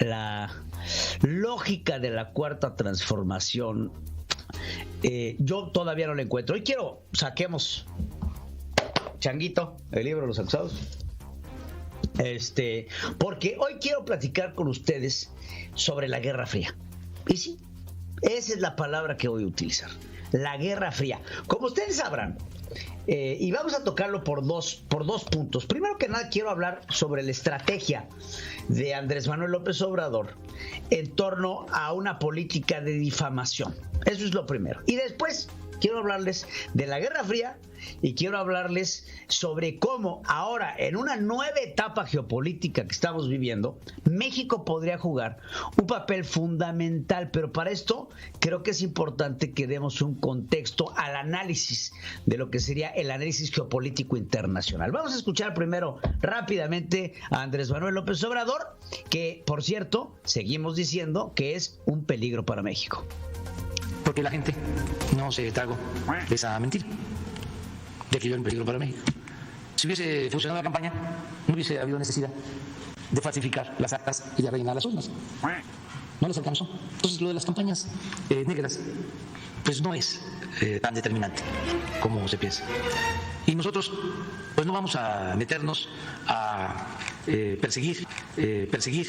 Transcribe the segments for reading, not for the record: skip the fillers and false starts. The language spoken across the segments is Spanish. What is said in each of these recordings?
la lógica de la cuarta transformación, yo todavía no la encuentro. Hoy saquemos Changuito, el libro de los acusados. Porque hoy quiero platicar con ustedes sobre la Guerra Fría. Y sí, esa es la palabra que voy a utilizar. La Guerra Fría. Como ustedes sabrán, y vamos a tocarlo por dos puntos. Primero que nada, quiero hablar sobre la estrategia de Andrés Manuel López Obrador en torno a una política de difamación. Eso es lo primero. Y después quiero hablarles de la Guerra Fría y quiero hablarles sobre cómo ahora, en una nueva etapa geopolítica que estamos viviendo, México podría jugar un papel fundamental. Pero para esto creo que es importante que demos un contexto al análisis de lo que sería el análisis geopolítico internacional. Vamos a escuchar primero rápidamente a Andrés Manuel López Obrador, que, por cierto, seguimos diciendo que es un peligro para México. Porque la gente no se tragó esa mentira de que yo era un peligro para México. Si hubiese funcionado la campaña, no hubiese habido necesidad de falsificar las actas y de rellenar las urnas. No les alcanzó. Entonces, lo de las campañas negras, pues no es tan determinante como se piensa. Y nosotros, pues no vamos a meternos a perseguir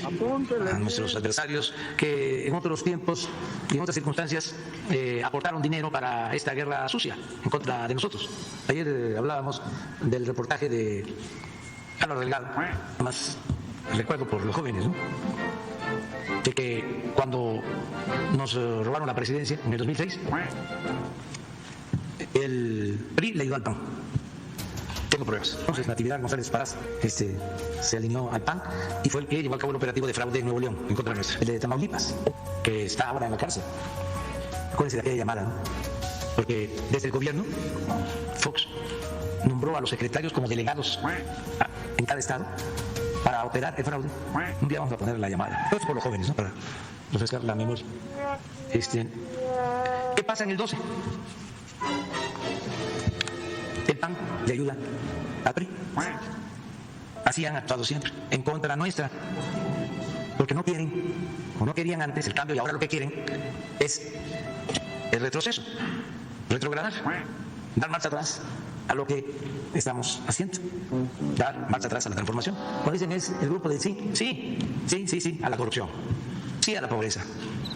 a nuestros adversarios que en otros tiempos y en otras circunstancias aportaron dinero para esta guerra sucia en contra de nosotros. Ayer hablábamos del reportaje de Carlos Delgado, además recuerdo por los jóvenes, ¿no?, de que cuando nos robaron la presidencia en el 2006, el PRI le ayudó al PAN. Tengo pruebas. Entonces, Natividad González Parás se alineó al PAN y fue el que llevó a cabo el operativo de fraude en Nuevo León en contra nuestra. El de Tamaulipas, que está ahora en la cárcel. Acuérdense de aquella llamada, ¿no? Porque desde el gobierno, Fox nombró a los secretarios como delegados en cada estado para operar el fraude. Un día vamos a poner la llamada. Esto es por los jóvenes, ¿no?, para refrescar la memoria. ¿Qué pasa en el 12? El PAN le ayuda al PRI. Así han actuado siempre, en contra nuestra, porque no quieren, o no querían antes el cambio, y ahora lo que quieren es el retroceso, retrogradar, dar marcha atrás a lo que estamos haciendo, dar marcha atrás a la transformación. Cuando dicen es el grupo de sí a la corrupción, sí a la pobreza,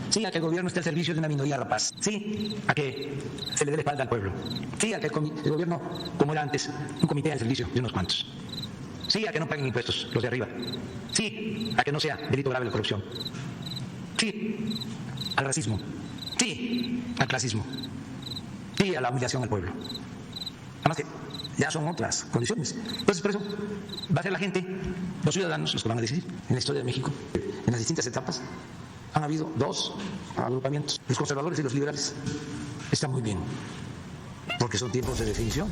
sí a que el gobierno esté al servicio de una minoría rapaz, sí a que se le dé la espalda al pueblo, sí a que el gobierno, como era antes, un comité al servicio de unos cuantos, sí a que no paguen impuestos los de arriba, sí a que no sea delito grave la corrupción, sí al racismo, sí al clasismo, sí a la humillación al pueblo. Además que ya son otras condiciones. Entonces, por eso va a ser la gente, los ciudadanos, los que van a decidir. En la historia de México, en las distintas etapas, han habido dos agrupamientos, los conservadores y los liberales. Está muy bien, porque son tiempos de definición.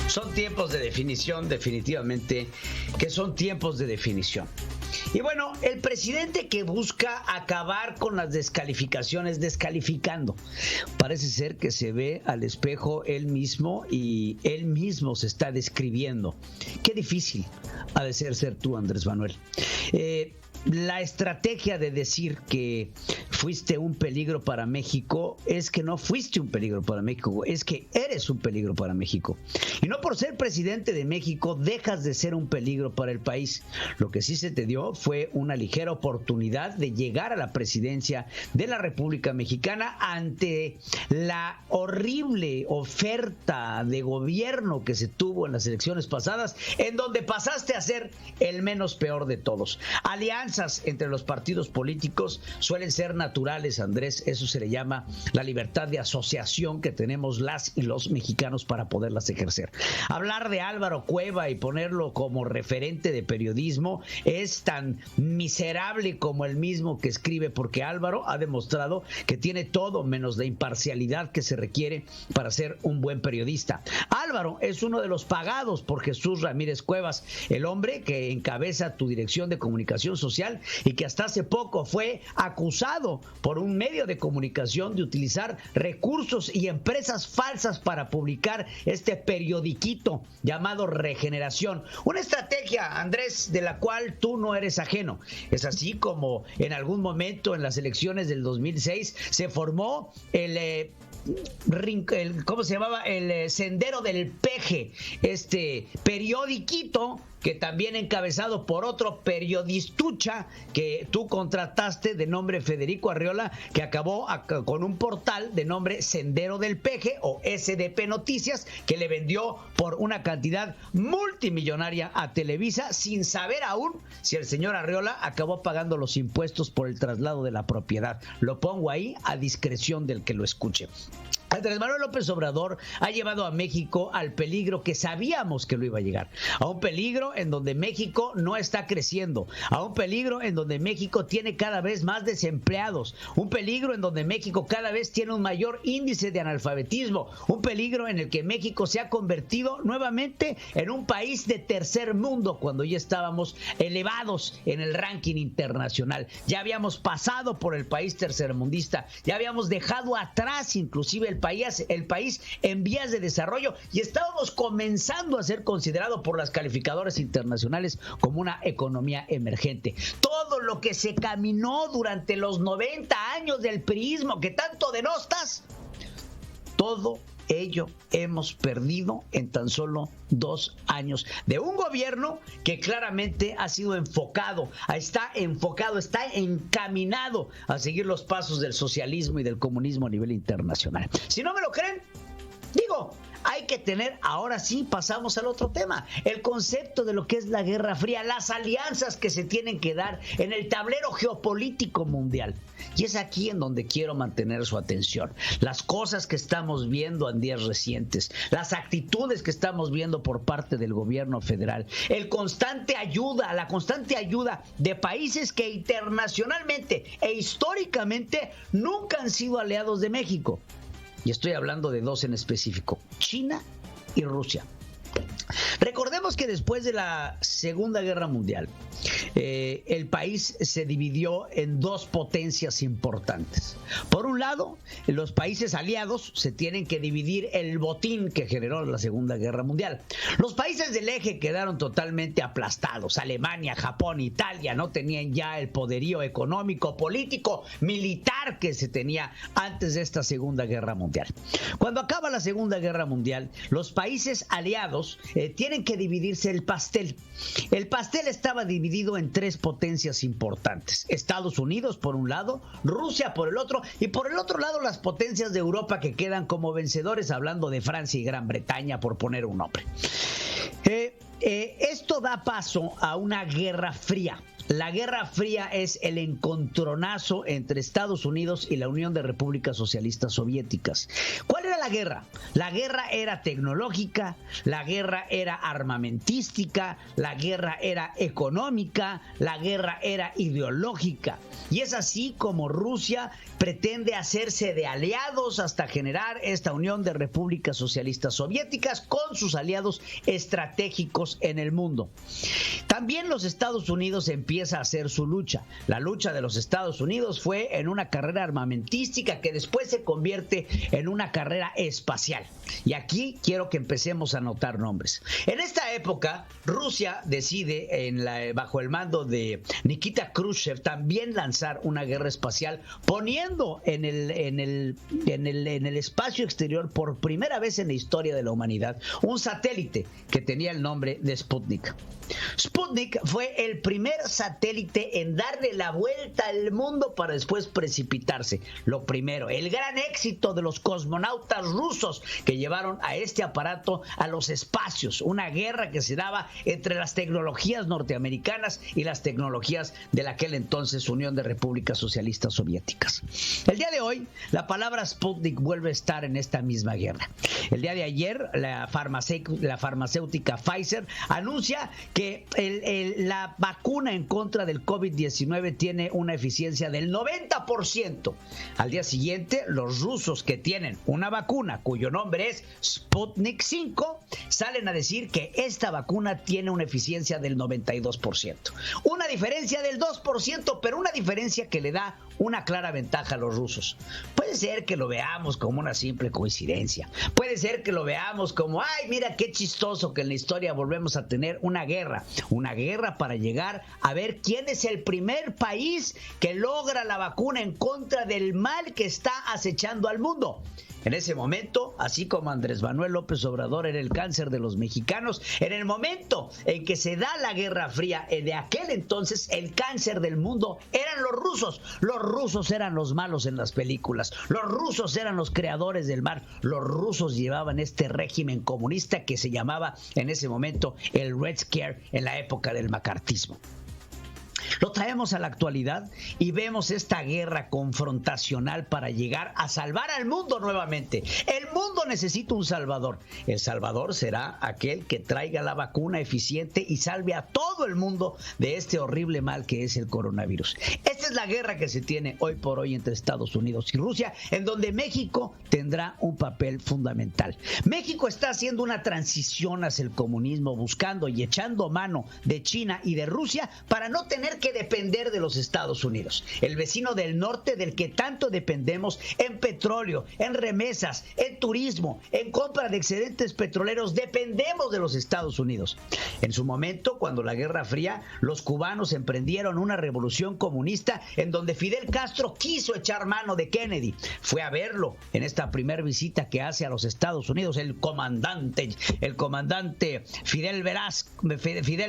Son tiempos de definición, definitivamente, que son tiempos de definición. Y bueno, el presidente que busca acabar con las descalificaciones descalificando. Parece ser que se ve al espejo él mismo y él mismo se está describiendo. Qué difícil ha de ser tú, Andrés Manuel. La estrategia de decir que fuiste un peligro para México es que no fuiste un peligro para México, es que eres un peligro para México. Y no por ser presidente de México dejas de ser un peligro para el país. Lo que sí se te dio fue una ligera oportunidad de llegar a la presidencia de la República Mexicana ante la horrible oferta de gobierno que se tuvo en las elecciones pasadas, en donde pasaste a ser el menos peor de todos. Alianzas entre los partidos políticos suelen ser naturales, Andrés. Eso se le llama la libertad de asociación que tenemos las y los mexicanos para poderlas ejercer. Hablar de Álvaro Cueva y ponerlo como referente de periodismo es tan miserable como el mismo que escribe, porque Álvaro ha demostrado que tiene todo menos la imparcialidad que se requiere para ser un buen periodista. Álvaro es uno de los pagados por Jesús Ramírez Cuevas, el hombre que encabeza tu dirección de comunicación social social y que hasta hace poco fue acusado por un medio de comunicación de utilizar recursos y empresas falsas para publicar este periodiquito llamado Regeneración. Una estrategia, Andrés, de la cual tú no eres ajeno. Es así como en algún momento en las elecciones del 2006 se formó ¿cómo se llamaba? El Sendero del Peje, este periodiquito que también encabezado por otro periodistucha que tú contrataste de nombre Federico Arriola, que acabó con un portal de nombre Sendero del Peje o SDP Noticias, que le vendió por una cantidad multimillonaria a Televisa, sin saber aún si el señor Arriola acabó pagando los impuestos por el traslado de la propiedad. Lo pongo ahí a discreción del que lo escuche. Andrés Manuel López Obrador ha llevado a México al peligro que sabíamos que lo iba a llegar, a un peligro en donde México no está creciendo, a un peligro en donde México tiene cada vez más desempleados, un peligro en donde México cada vez tiene un mayor índice de analfabetismo, un peligro en el que México se ha convertido nuevamente en un país de tercer mundo cuando ya estábamos elevados en el ranking internacional. Ya habíamos pasado por el país tercermundista, ya habíamos dejado atrás inclusive el país en vías de desarrollo y estábamos comenzando a ser considerado por las calificadoras internacionales como una economía emergente. Todo lo que se caminó durante los 90 años del priismo que tanto denostas, todo ello hemos perdido en tan solo 2 años de un gobierno que claramente ha sido está encaminado a seguir los pasos del socialismo y del comunismo a nivel internacional. Si no me lo creen, hay que tener, ahora sí pasamos al otro tema, el concepto de lo que es la Guerra Fría, las alianzas que se tienen que dar en el tablero geopolítico mundial. Y es aquí en donde quiero mantener su atención. Las cosas que estamos viendo en días recientes, las actitudes que estamos viendo por parte del gobierno federal, la constante ayuda de países que internacionalmente e históricamente nunca han sido aliados de México. Y estoy hablando de dos en específico, China y Rusia. Recordemos que después de la Segunda Guerra Mundial, el país se dividió en dos potencias importantes. Por un lado, los países aliados se tienen que dividir el botín que generó la Segunda Guerra Mundial. Los países del eje quedaron totalmente aplastados. Alemania, Japón, Italia no tenían ya el poderío económico, político, militar que se tenía antes de esta Segunda Guerra Mundial. Cuando acaba la Segunda Guerra Mundial, los países aliados tienen que dividirse el pastel. El pastel estaba dividido en tres potencias importantes: Estados Unidos por un lado, Rusia por el otro, y por el otro lado las potencias de Europa que quedan como vencedores, hablando de Francia y Gran Bretaña, por poner un nombre. Esto da paso a una guerra fría. La Guerra Fría es el encontronazo entre Estados Unidos y la Unión de Repúblicas Socialistas Soviéticas. ¿Cuál era la guerra? La guerra era tecnológica, la guerra era armamentística, la guerra era económica, la guerra era ideológica. Y es así como Rusia pretende hacerse de aliados hasta generar esta Unión de Repúblicas Socialistas Soviéticas con sus aliados estratégicos en el mundo. También los Estados Unidos empieza a hacer su lucha. La lucha de los Estados Unidos fue en una carrera armamentística que después se convierte en una carrera espacial. Y aquí quiero que empecemos a anotar nombres. En esta época, Rusia decide, bajo el mando de Nikita Khrushchev, también lanzar una guerra espacial, poniendo en el espacio exterior, por primera vez en la historia de la humanidad, un satélite que tenía el nombre de Sputnik. Sputnik fue el primer satélite en darle la vuelta al mundo para después precipitarse. Lo primero, el gran éxito de los cosmonautas rusos que llevaron a este aparato a los espacios. Una guerra que se daba entre las tecnologías norteamericanas y las tecnologías de aquel entonces Unión de Repúblicas Socialistas Soviéticas. El día de hoy, la palabra Sputnik vuelve a estar en esta misma guerra. El día de ayer, la farmacéutica Pfizer anuncia que la vacuna en contra del COVID-19 tiene una eficiencia del 90%. Al día siguiente, los rusos, que tienen una vacuna cuyo nombre es Sputnik 5, salen a decir que esta vacuna tiene una eficiencia del 92%. Una diferencia del 2%, pero una diferencia que le da una clara ventaja a los rusos. Puede ser que lo veamos como una simple coincidencia. Puede ser que lo veamos como, ay, mira qué chistoso que en la historia volvemos a tener una guerra para llegar a ver quién es el primer país que logra la vacuna en contra del mal que está acechando al mundo. En ese momento, así como Andrés Manuel López Obrador era el cáncer de los mexicanos, en el momento en que se da la Guerra Fría, de aquel entonces el cáncer del mundo eran los rusos. Los rusos eran los malos en las películas. Los rusos eran los creadores del mal. Los rusos llevaban este régimen comunista que se llamaba en ese momento el Red Scare en la época del macartismo. Lo traemos a la actualidad y vemos esta guerra confrontacional para llegar a salvar al mundo nuevamente. El mundo necesita un salvador. El salvador será aquel que traiga la vacuna eficiente y salve a todo el mundo de este horrible mal que es el coronavirus. Esta es la guerra que se tiene hoy por hoy entre Estados Unidos y Rusia, en donde México tendrá un papel fundamental. México está haciendo una transición hacia el comunismo, buscando y echando mano de China y de Rusia para no tener que depender de los Estados Unidos, el vecino del norte del que tanto dependemos en petróleo, en remesas, en turismo, en compra de excedentes petroleros. Dependemos de los Estados Unidos. En su momento, cuando la Guerra Fría, los cubanos emprendieron una revolución comunista en donde Fidel Castro quiso echar mano de Kennedy. Fue a verlo en esta primera visita que hace a los Estados Unidos el comandante Fidel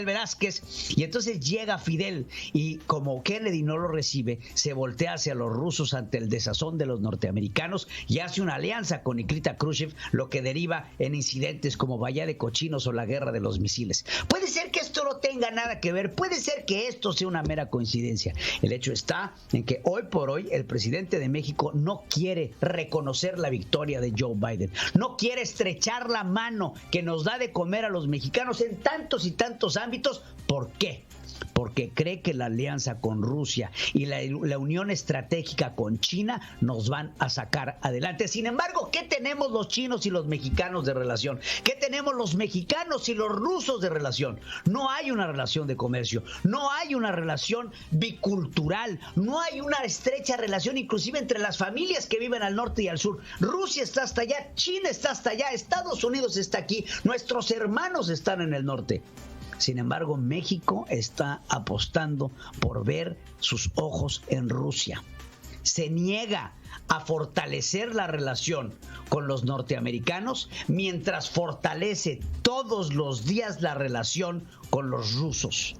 Velázquez, y entonces llega Fidel y como Kennedy no lo recibe, se voltea hacia los rusos ante el desazón de los norteamericanos y hace una alianza con Nikita Khrushchev, lo que deriva en incidentes como Bahía de Cochinos o la guerra de los misiles. Puede ser que esto no tenga nada que ver, puede ser que esto sea una mera coincidencia. El hecho está en que hoy por hoy el presidente de México no quiere reconocer la victoria de Joe Biden, no quiere estrechar la mano que nos da de comer a los mexicanos en tantos y tantos ámbitos. ¿Por qué? Porque cree que la alianza con Rusia y la unión estratégica con China nos van a sacar adelante. Sin embargo, ¿qué tenemos los chinos y los mexicanos de relación? ¿Qué tenemos los mexicanos y los rusos de relación? No hay una relación de comercio, no hay una relación bicultural, no hay una estrecha relación inclusive entre las familias que viven al norte y al sur. Rusia está hasta allá, China está hasta allá, Estados Unidos está aquí, nuestros hermanos están en el norte. Sin embargo, México está apostando por ver sus ojos en Rusia. Se niega a fortalecer la relación con los norteamericanos mientras fortalece todos los días la relación con los rusos.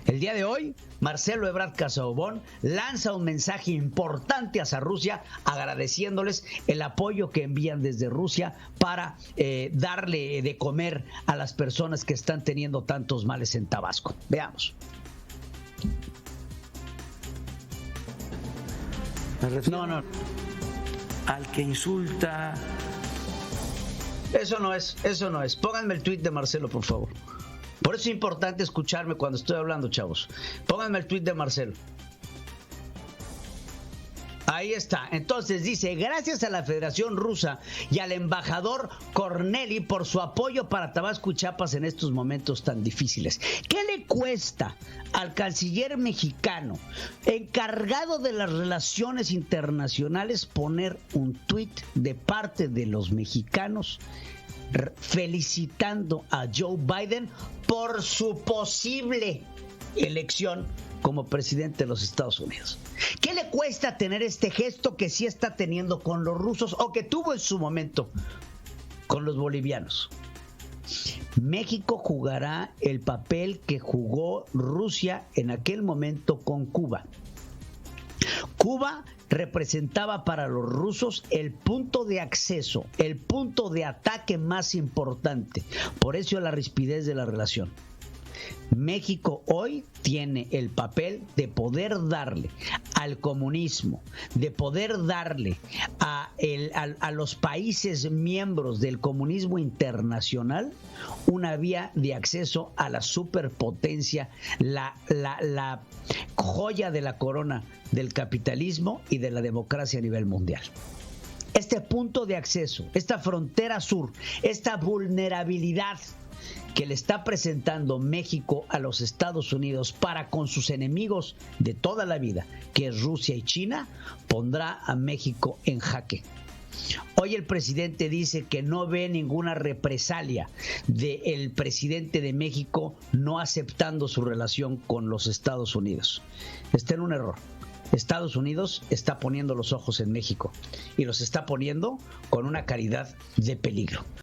El día de hoy, Marcelo Ebrard Casaubon lanza un mensaje importante hacia Rusia, agradeciéndoles el apoyo que envían desde Rusia para darle de comer a las personas que están teniendo tantos males en Tabasco. Veamos. No. Al que insulta. Eso no es. Pónganme el tuit de Marcelo, por favor. Por eso es importante escucharme cuando estoy hablando, chavos. Pónganme el tuit de Marcelo. Ahí está. Entonces dice: gracias a la Federación Rusa y al embajador Corneli por su apoyo para Tabasco y Chiapas en estos momentos tan difíciles. ¿Qué le cuesta al canciller mexicano encargado de las relaciones internacionales poner un tuit de parte de los mexicanos felicitando a Joe Biden por su posible elección como presidente de los Estados Unidos? ¿Qué le cuesta tener este gesto que sí está teniendo con los rusos o que tuvo en su momento con los bolivianos? México jugará el papel que jugó Rusia en aquel momento con Cuba. Cuba representaba para los rusos el punto de acceso, el punto de ataque más importante. Por eso la rispidez de la relación. México hoy tiene el papel de poder darle al comunismo, de poder darle a los países miembros del comunismo internacional una vía de acceso a la superpotencia, la joya de la corona del capitalismo y de la democracia a nivel mundial. este punto de acceso, esta frontera sur, esta vulnerabilidad que le está presentando México a los Estados Unidos para con sus enemigos de toda la vida, que es Rusia y China, pondrá a México en jaque. Hoy el presidente dice que no ve ninguna represalia del presidente de México no aceptando su relación con los Estados Unidos. Está en un error. Estados Unidos está poniendo los ojos en México y los está poniendo con una calidad de peligro.